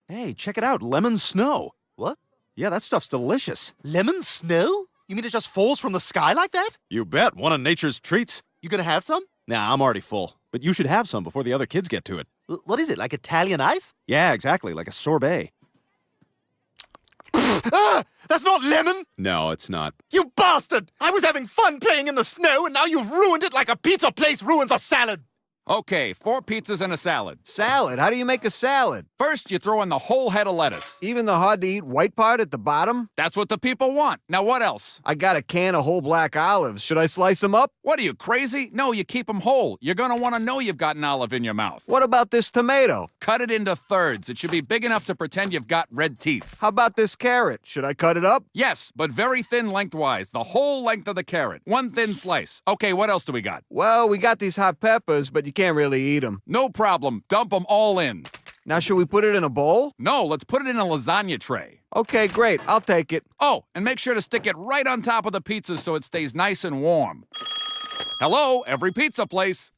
Hey, check it out. Lemon snow. What? Yeah, that stuff's delicious. Lemon snow? You mean it just falls from the sky like that? You bet. One of nature's treats. You gonna have some? Nah, I'm already full. But you should have some before the other kids get to it. What is it, like Italian ice? Yeah, exactly. Like a sorbet. Ah! That's not lemon! No, it's not. You bastard! I was having fun playing in the snow, and now you've ruined it like a pizza place ruins a salad! Okay, 4 pizzas and a salad. Salad? How do you make a salad? First, you throw in the whole head of lettuce. Even the hard-to-eat white part at the bottom? That's what the people want. Now what else? I got a can of whole black olives. Should I slice them up? What are you, crazy? No, you keep them whole. You're gonna want to know you've got an olive in your mouth. What about this tomato? Cut it into thirds. It should be big enough to pretend you've got red teeth. How about this carrot? Should I cut it up? Yes, but very thin lengthwise. The whole length of the carrot. One thin slice. Okay, what else do we got? Well, we got these hot peppers, but you can't really eat them. No problem. Dump them all in. Now, should we put it in a bowl? No, let's put it in a lasagna tray. Okay, great. I'll take it. Oh, and make sure to stick it right on top of the pizza so it stays nice and warm. Hello, every pizza place.